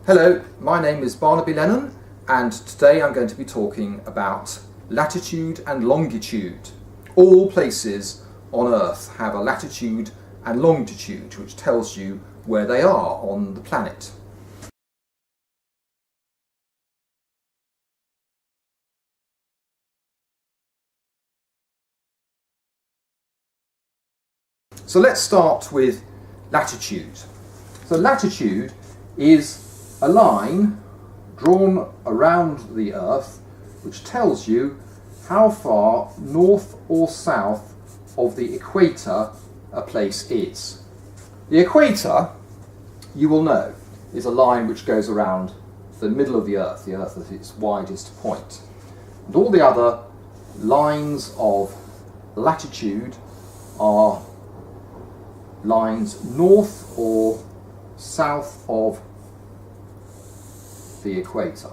Hello, my name is Barnaby Lennon, and today I'm going to be talking about latitude and longitude. All places on Earth have a latitude and longitude, which tells you where they are on the planet. So let's start with latitude. So latitude is a line drawn around the Earth which tells you how far north or south of the equator a place is. The equator, you will know, is a line which goes around the middle of the Earth at its widest point. And all the other lines of latitude are lines north or south of the equator.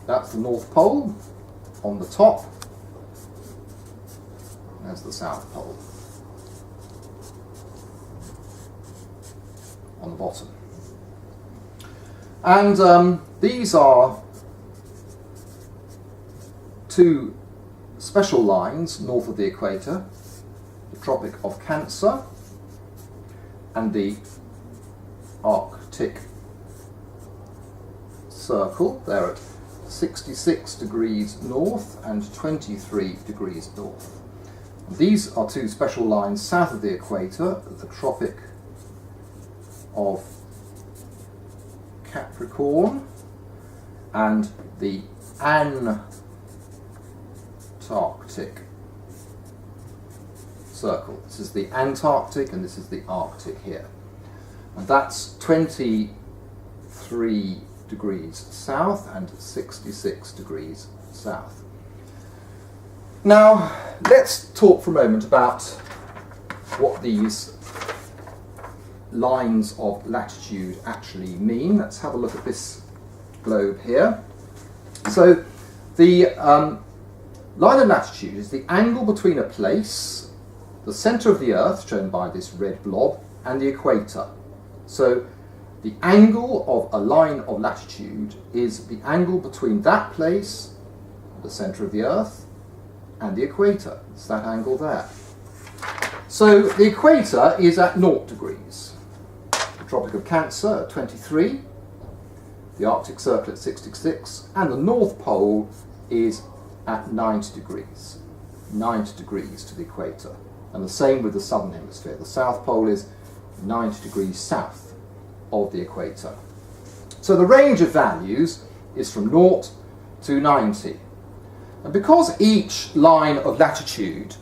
That's the North Pole on the top. There's the South Pole on the bottom. And these are two special lines north of the equator, the Tropic of Cancer and the Arctic Circle. They're at 66 degrees north and 23 degrees north. And these are two special lines south of the equator, the Tropic of Capricorn and the Antarctic Circle. This is the Antarctic and this is the Arctic here. And that's 23 degrees south and 66 degrees south. Now, let's talk for a moment about what these lines of latitude actually mean. Let's have a look at this globe here. So, the line of latitude is the angle between a place, the centre of the Earth, shown by this red blob, and the equator. So, the angle of a line of latitude is the angle between that place, the centre of the Earth, and the equator. It's that angle there. So the equator is at 0 degrees. The Tropic of Cancer at 23, the Arctic Circle at 66, and the North Pole is at 90 degrees. 90 degrees to the equator. And the same with the southern hemisphere. The South Pole is 90 degrees south of the equator. So the range of values is from 0 to 90. And because each line of latitude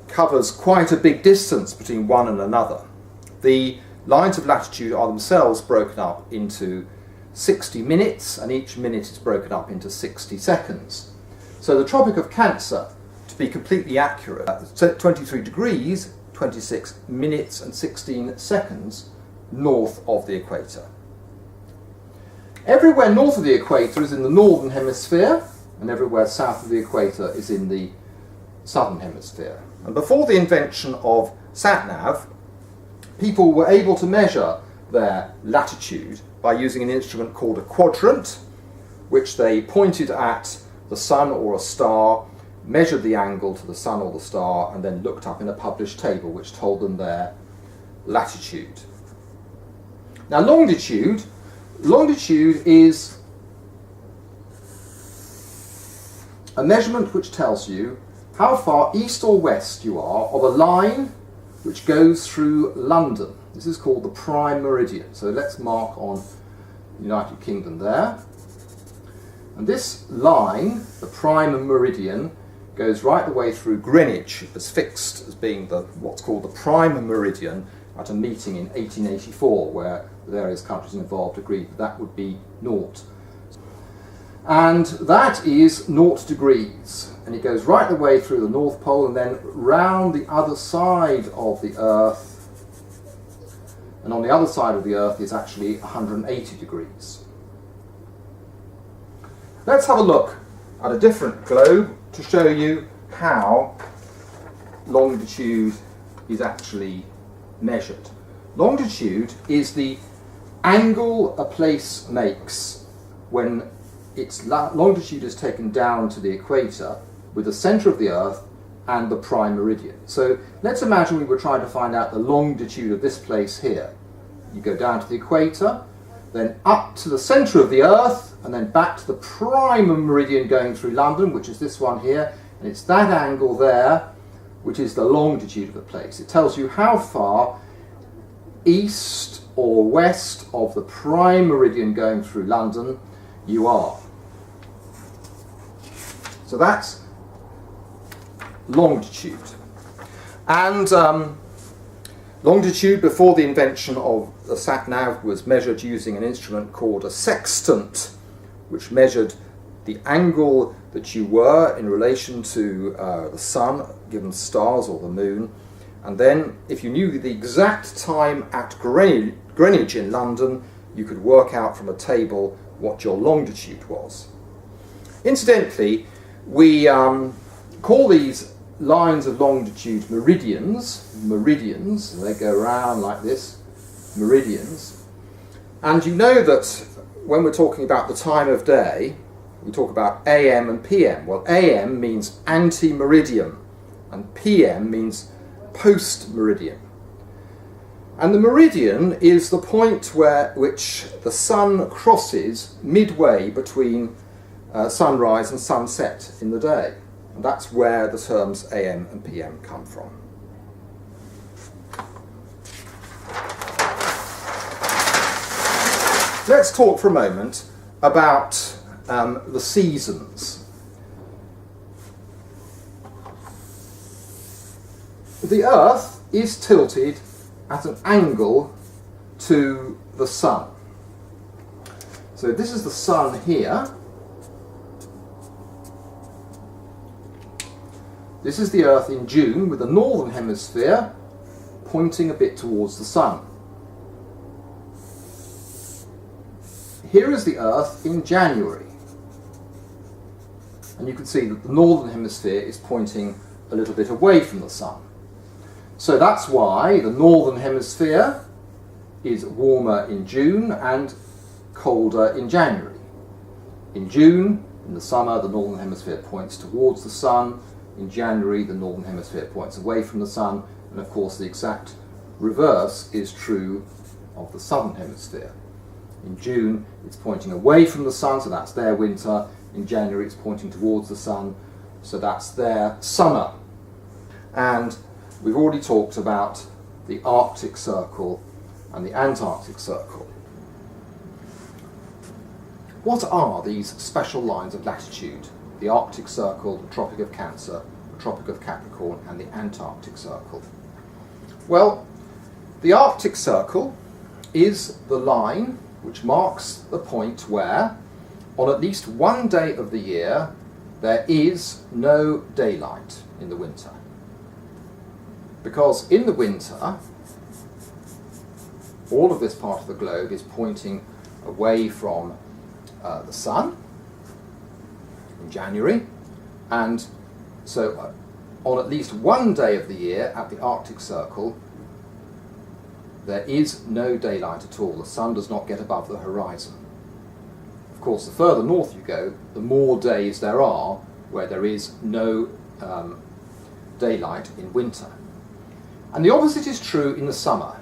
covers quite a big distance between one and another, the lines of latitude are themselves broken up into 60 minutes, and each minute is broken up into 60 seconds. So the Tropic of Cancer, to be completely accurate, 23 degrees, 26 minutes and 16 seconds north of the equator. Everywhere north of the equator is in the northern hemisphere, and everywhere south of the equator is in the southern hemisphere. And before the invention of sat-nav, people were able to measure their latitude by using an instrument called a quadrant, which they pointed at the sun or a star, measured the angle to the sun or the star, and then looked up in a published table which told them their latitude. Now longitude is a measurement which tells you how far east or west you are of a line which goes through London. This is called the prime meridian. So let's mark on the United Kingdom there. And this line, the prime meridian, goes right the way through Greenwich, as fixed as being what's called the prime meridian at a meeting in 1884 where the various countries involved agreed that would be 0. And that is 0 degrees. And it goes right the way through the North Pole and then round the other side of the Earth. And on the other side of the Earth is actually 180 degrees. Let's have a look at a different globe to show you how longitude is actually measured. Longitude is the angle a place makes when its longitude is taken down to the equator with the centre of the Earth and the prime meridian. So let's imagine we were trying to find out the longitude of this place here. You go down to the equator, then up to the centre of the Earth, and then back to the prime meridian going through London, which is this one here, and it's that angle there which is the longitude of the place. It tells you how far east or west of the prime meridian going through London you are. So that's longitude. And longitude, before the invention of the sat-nav, was measured using an instrument called a sextant, which measured the angle that you were in relation to the sun, given stars or the moon. And then, if you knew the exact time at Greenwich in London, you could work out from a table what your longitude was. Incidentally, we call these lines of longitude meridians, and they go around like this, meridians. And you know that when we're talking about the time of day, we talk about AM and PM. Well, AM means ante-meridian, and PM means post-meridian. And the meridian is the point which the sun crosses midway between sunrise and sunset in the day. And that's where the terms AM and PM come from. Let's talk for a moment about the seasons. The Earth is tilted at an angle to the sun. So this is the sun here. This is the Earth in June, with the northern hemisphere pointing a bit towards the sun. Here is the Earth in January. And you can see that the northern hemisphere is pointing a little bit away from the sun. So that's why the northern hemisphere is warmer in June and colder in January. In June, in the summer, the northern hemisphere points towards the sun. In January, the northern hemisphere points away from the sun, and of course the exact reverse is true of the southern hemisphere. In June, it's pointing away from the sun, so that's their winter. In January, it's pointing towards the sun, so that's their summer. And we've already talked about the Arctic Circle and the Antarctic Circle. What are these special lines of latitude? The Arctic Circle, the Tropic of Cancer, the Tropic of Capricorn, and the Antarctic Circle. Well, the Arctic Circle is the line which marks the point where, on at least one day of the year, there is no daylight in the winter. Because in the winter, all of this part of the globe is pointing away from the sun in January, and so on at least one day of the year at the Arctic Circle there is no daylight at all. The sun does not get above the horizon. Of course, the further north you go, the more days there are where there is no daylight in winter. And the opposite is true in the summer.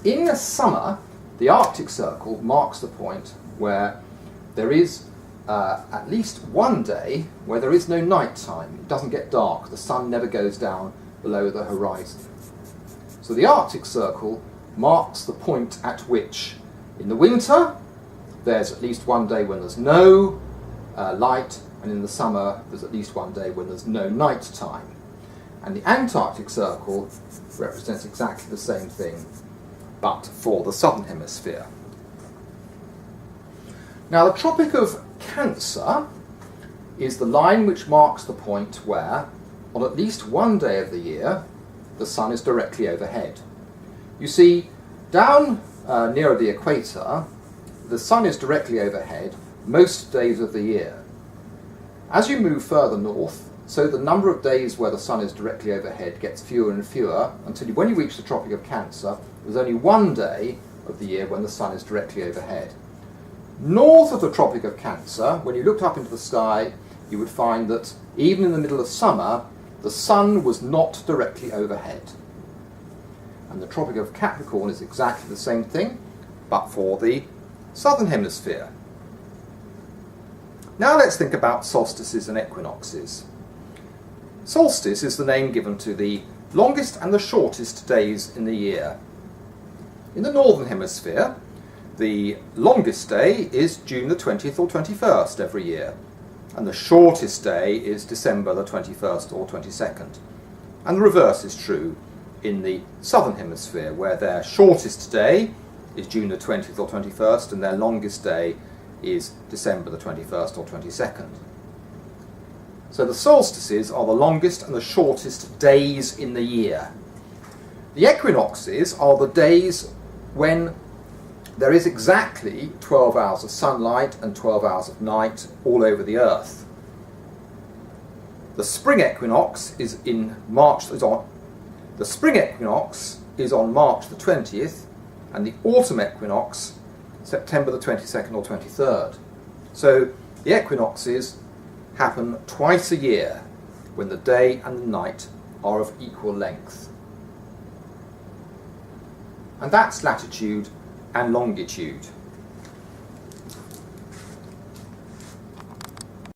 In the summer, the Arctic Circle marks the point where there is at least one day where there is no night time. It doesn't get dark. The sun never goes down below the horizon. So the Arctic Circle marks the point at which, in the winter, there's at least one day when there's no light, and in the summer there's at least one day when there's no night time. And the Antarctic Circle represents exactly the same thing, but for the southern hemisphere. Now, the Tropic of Cancer is the line which marks the point where, on at least one day of the year, the sun is directly overhead. You see, down nearer the equator, the sun is directly overhead most days of the year. As you move further north, so the number of days where the sun is directly overhead gets fewer and fewer, until when you reach the Tropic of Cancer, there's only one day of the year when the sun is directly overhead. North of the Tropic of Cancer, when you looked up into the sky, you would find that even in the middle of summer, the sun was not directly overhead. And the Tropic of Capricorn is exactly the same thing, but for the southern hemisphere. Now let's think about solstices and equinoxes. Solstice is the name given to the longest and the shortest days in the year. In the northern hemisphere, the longest day is June the 20th or 21st every year, and the shortest day is December the 21st or 22nd. And the reverse is true in the southern hemisphere, where their shortest day is June the 20th or 21st, and their longest day is December the 21st or 22nd. So the solstices are the longest and the shortest days in the year. The equinoxes are the days when there is exactly 12 hours of sunlight and 12 hours of night all over the earth. The spring equinox is on March the 20th, and the autumn equinox September the 22nd or 23rd. So the equinoxes happen twice a year, when the day and the night are of equal length. And that's latitude and longitude.